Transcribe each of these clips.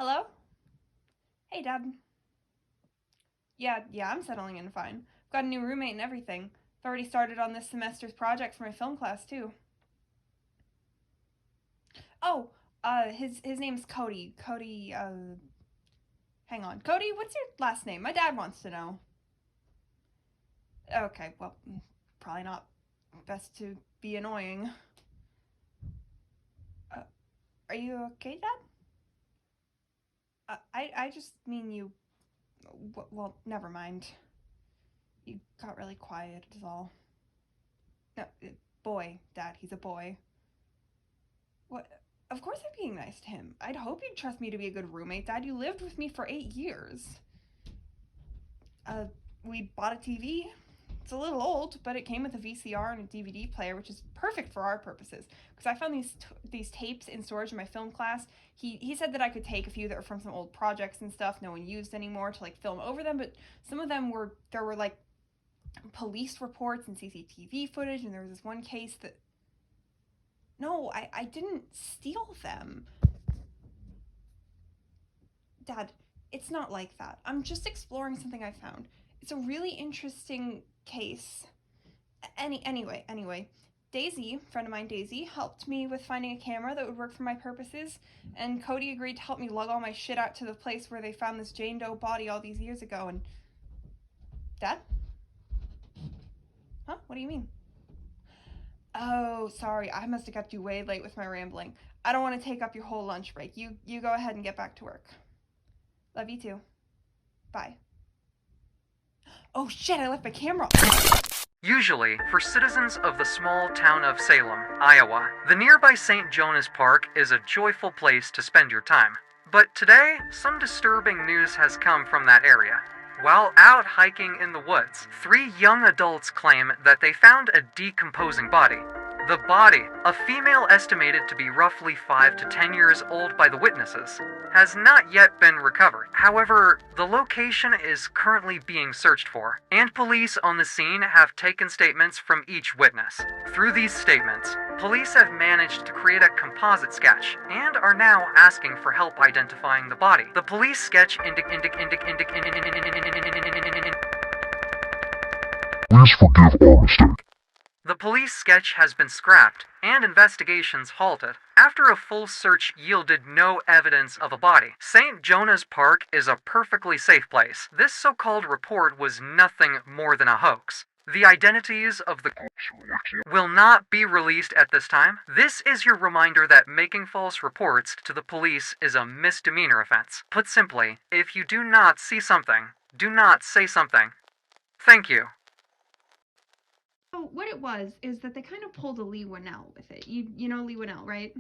Hello? Hey, Dad. Yeah, I'm settling in fine. I've got a new roommate and everything. I've already started on this semester's project for my film class, too. Oh, his name's Cody. Hang on. Cody, what's your last name? My dad wants to know. Okay, well, probably not best to be annoying. Uh, are you okay, Dad? I just mean you. Well, never mind. You got really quiet, is all. No, boy, Dad, he's a boy. What? Of course I'm being nice to him. I'd hope you'd trust me to be a good roommate, Dad. You lived with me for 8 years. Uh, we bought a TV. It's a little old, but it came with a VCR and a DVD player, which is perfect for our purposes. Because I found these tapes in storage in my film class. He said that I could take a few that were from some old projects and stuff no one used anymore to like film over them, but some of them were like police reports and CCTV footage, and there was this one case that no, I didn't steal them. Dad, it's not like that. I'm just exploring something I found. It's a really interesting case. Anyway, Daisy, friend of mine Daisy, helped me with finding a camera that would work for my purposes, and Cody agreed to help me lug all my shit out to the place where they found this Jane Doe body all these years ago, and... Dad? Huh? What do you mean? Oh, sorry, I must have kept you way late with my rambling. I don't want to take up your whole lunch break. You go ahead and get back to work. Love you too. Bye. Oh shit, I left my camera. Usually, for citizens of the small town of Salem, Iowa, the nearby St. Jonas Park is a joyful place to spend your time. But today, some disturbing news has come from that area. While out hiking in the woods, 3 young adults claim that they found a decomposing body. The body, a female estimated to be roughly 5 to 10 years old by the witnesses, has not yet been recovered. However, the location is currently being searched for, and police on the scene have taken statements from each witness. Through these statements, police have managed to create a composite sketch, and are now asking for help identifying the body. The police sketch Please forgive our mistake. The police sketch has been scrapped, and investigations halted, after a full search yielded no evidence of a body. St. Jonas Park is a perfectly safe place. This so-called report was nothing more than a hoax. The identities of the will not be released at this time. This is your reminder that making false reports to the police is a misdemeanor offense. Put simply, if you do not see something, do not say something. Thank you. So what it was is that they kind of pulled a Lee Winnell with it. You know Lee Winnell, right?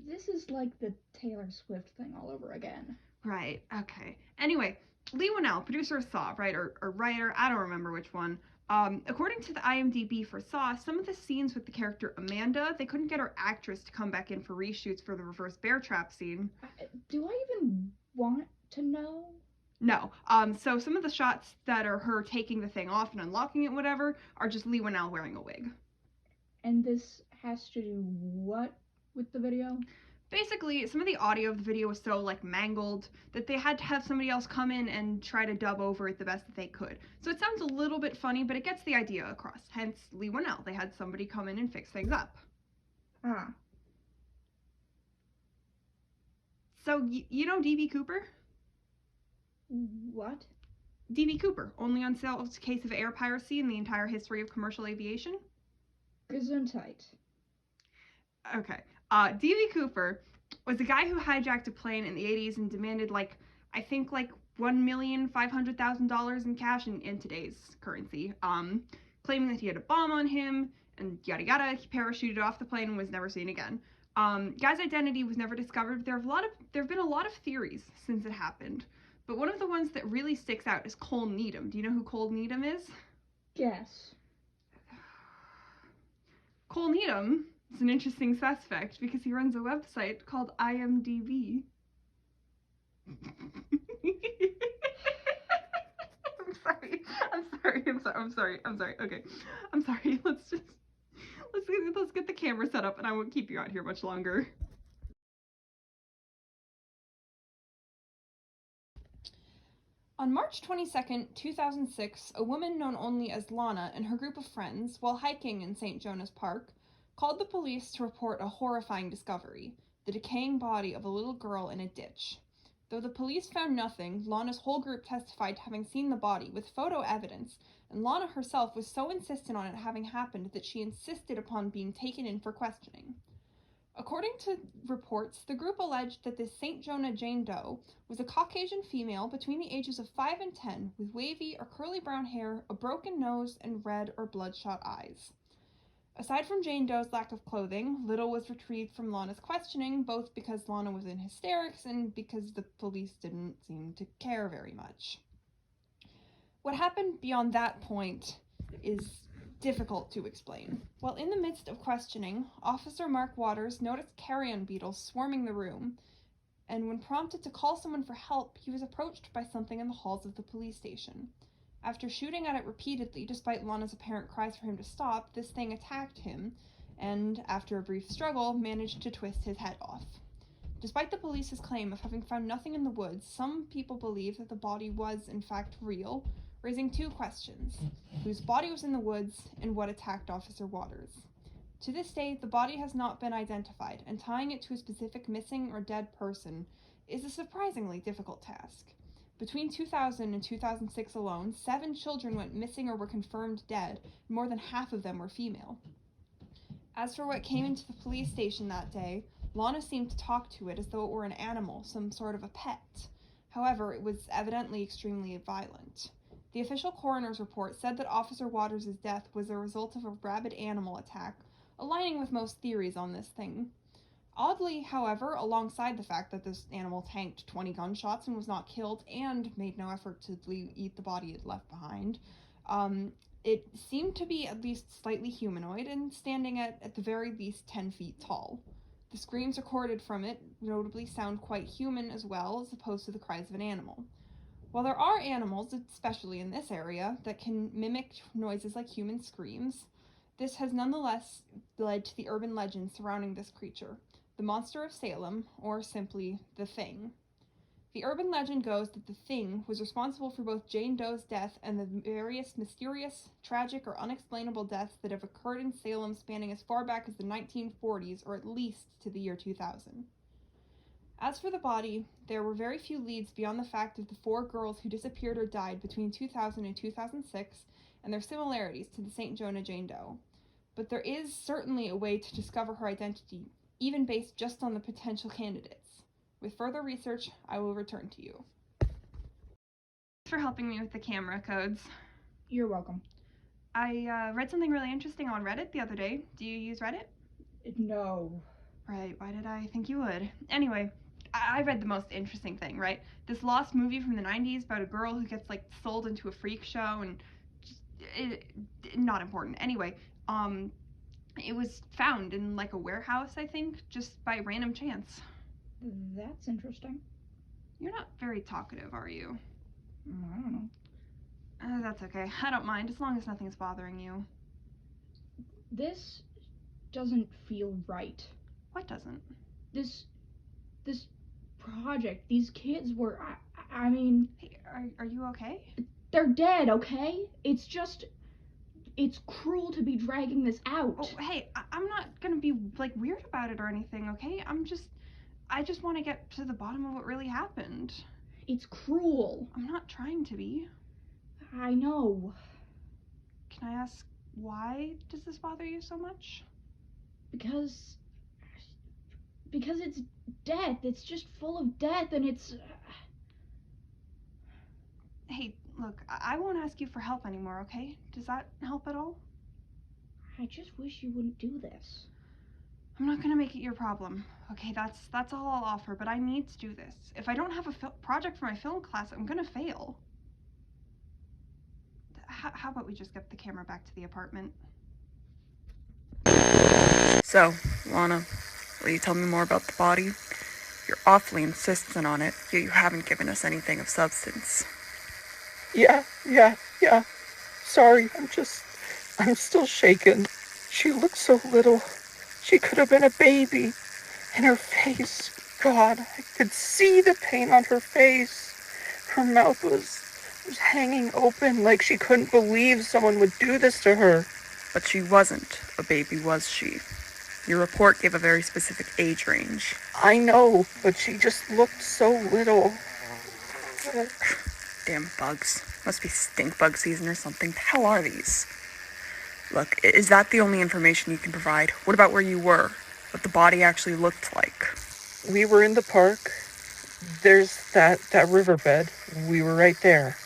This is like the Taylor Swift thing all over again. Right. Okay. Anyway, Lee Winnell, producer of Saw, right, or writer, I don't remember which one. According to the IMDb for Saw, some of the scenes with the character Amanda, they couldn't get her actress to come back in for reshoots for the reverse bear trap scene. Do I even want to know? No. So some of the shots that are her taking the thing off and unlocking it, whatever, are just Lee Winnell wearing a wig. And this has to do what with the video? Basically, some of the audio of the video was so like mangled that they had to have somebody else come in and try to dub over it the best that they could. So it sounds a little bit funny, but it gets the idea across. Hence Lee Winnell. They had somebody come in and fix things up. Ah. So you know DB Cooper? What? DB Cooper, only unsolved case of air piracy in the entire history of commercial aviation. Gesundheit. Okay. DB Cooper was a guy who hijacked a plane in the 80s and demanded I think $1,500,000 in cash in today's currency, claiming that he had a bomb on him and yada yada. He parachuted off the plane and was never seen again. Guy's identity was never discovered. There have been a lot of theories since it happened, but one of the ones that really sticks out is Cole Needham. Do you know who Cole Needham is? Yes. Cole Needham is an interesting suspect because he runs a website called IMDb. I'm sorry. Okay. I'm sorry. Let's get the camera set up and I won't keep you out here much longer. On March 22nd, 2006, a woman known only as Lana and her group of friends, while hiking in St. Jonas Park, called the police to report a horrifying discovery: the decaying body of a little girl in a ditch. Though the police found nothing, Lana's whole group testified to having seen the body with photo evidence, and Lana herself was so insistent on it having happened that she insisted upon being taken in for questioning. According to reports, the group alleged that this St. Jonah Jane Doe was a Caucasian female between the ages of 5 and 10 with wavy or curly brown hair, a broken nose, and red or bloodshot eyes. Aside from Jane Doe's lack of clothing, little was retrieved from Lana's questioning, both because Lana was in hysterics and because the police didn't seem to care very much. What happened beyond that point is difficult to explain. While in the midst of questioning, Officer Mark Waters noticed carrion beetles swarming the room, and when prompted to call someone for help, he was approached by something in the halls of the police station. After shooting at it repeatedly, despite Lana's apparent cries for him to stop, this thing attacked him, and, after a brief struggle, managed to twist his head off. Despite the police's claim of having found nothing in the woods, some people believe that the body was, in fact, real, raising two questions: whose body was in the woods, and what attacked Officer Waters. To this day, the body has not been identified, and tying it to a specific missing or dead person is a surprisingly difficult task. Between 2000 and 2006 alone, 7 children went missing or were confirmed dead, and more than half of them were female. As for what came into the police station that day, Lana seemed to talk to it as though it were an animal, some sort of a pet. However, it was evidently extremely violent. The official coroner's report said that Officer Waters' death was a result of a rabid animal attack, aligning with most theories on this thing. Oddly, however, alongside the fact that this animal tanked 20 gunshots and was not killed and made no effort to eat the body it left behind, it seemed to be at least slightly humanoid and standing at the very least 10 feet tall. The screams recorded from it notably sound quite human as well, as opposed to the cries of an animal. While there are animals, especially in this area, that can mimic noises like human screams, this has nonetheless led to the urban legend surrounding this creature, the Monster of Salem, or simply the Thing. The urban legend goes that the Thing was responsible for both Jane Doe's death and the various mysterious, tragic, or unexplainable deaths that have occurred in Salem spanning as far back as the 1940s, or at least to the year 2000. As for the body, there were very few leads beyond the fact of the 4 girls who disappeared or died between 2000 and 2006, and their similarities to the St. Jonah Jane Doe. But there is certainly a way to discover her identity, even based just on the potential candidates. With further research, I will return to you. Thanks for helping me with the camera codes. You're welcome. I read something really interesting on Reddit the other day. Do you use Reddit? No. Right, why did I think you would? Anyway, I read the most interesting thing, right? This lost movie from the 90s about a girl who gets, sold into a freak show and not important. Anyway, it was found in, a warehouse, I think, just by random chance. That's interesting. You're not very talkative, are you? I don't know. That's okay. I don't mind, as long as nothing's bothering you. This doesn't feel right. What doesn't? This project, these kids were, I mean... Hey, are you okay? They're dead, okay? It's cruel to be dragging this out. Oh, hey, I'm not gonna be, weird about it or anything, okay? I just want to get to the bottom of what really happened. It's cruel. I'm not trying to be. I know. Can I ask, why does this bother you so much? Because it's death. It's just full of death, and it's... Hey, look, I won't ask you for help anymore, okay? Does that help at all? I just wish you wouldn't do this. I'm not gonna make it your problem, okay? That's all I'll offer, but I need to do this. If I don't have a project for my film class, I'm gonna fail. How about we just get the camera back to the apartment? So, Lana, will you tell me more about the body? You're awfully insistent on it, yet you haven't given us anything of substance. Yeah. Sorry, I'm still shaken. She looked so little. She could have been a baby. And her face, God, I could see the pain on her face. Her mouth was was hanging open like she couldn't believe someone would do this to her. But she wasn't a baby, was she? Your report gave a very specific age range. I know, but she just looked so little. Damn bugs. Must be stink bug season or something. The hell are these? Look, is that the only information you can provide? What about where you were? What the body actually looked like? We were in the park. There's that riverbed. We were right there.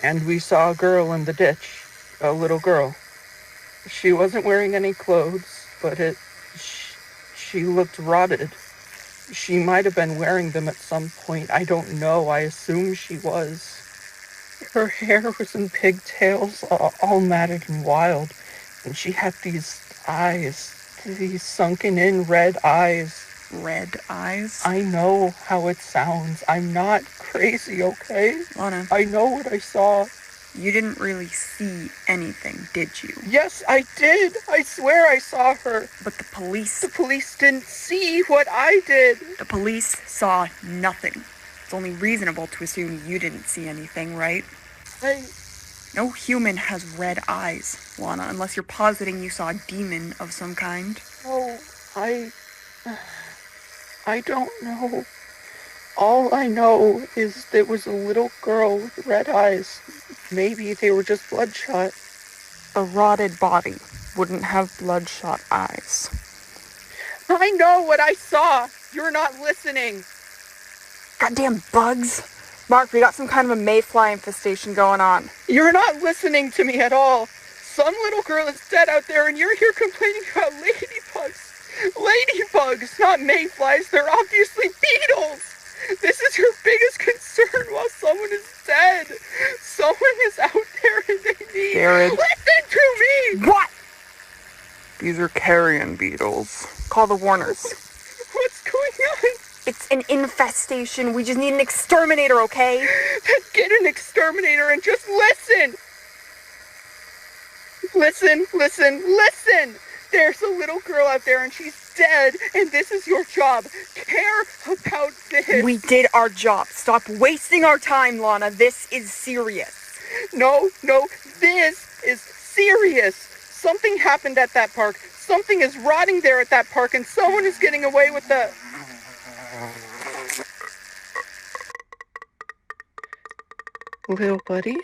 And we saw a girl in the ditch. A little girl. She wasn't wearing any clothes, but she looked rotted. She might have been wearing them at some point. I don't know. I assume she was. Her hair was in pigtails, all matted and wild. And she had these eyes, these sunken-in red eyes. Red eyes? I know how it sounds. I'm not crazy, okay? Lana. I know what I saw. You didn't really see anything, did you? Yes, I did. I swear I saw her. But the police... The police didn't see what I did. The police saw nothing. It's only reasonable to assume you didn't see anything, right? No human has red eyes, Lana, unless you're positing you saw a demon of some kind. Oh, I don't know. All I know is there was a little girl with red eyes. Maybe they were just bloodshot. A rotted body wouldn't have bloodshot eyes. I know what I saw. You're not listening. Goddamn bugs. Mark, we got some kind of a mayfly infestation going on. You're not listening to me at all. Some little girl is dead out there and you're here complaining about ladybugs. Ladybugs, not mayflies. They're obviously beetles. This is your biggest concern while someone is dead. Someone is out there and they need... Jared. Listen to me! What? These are carrion beetles. Call the Warners. What's going on? It's an infestation. We just need an exterminator, okay? Then get an exterminator and just listen! Listen! There's a little girl out there and she's dead, and this is your job. Care about this. We did our job. Stop wasting our time, Lana. This is serious. No, this is serious. Something happened at that park. Something is rotting there at that park, and someone is getting away with the... Little buddy?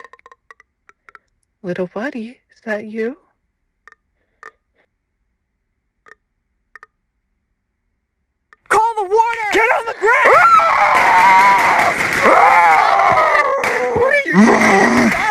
Little buddy, is that you? Call the Warner! Get on the ground! What are you doing?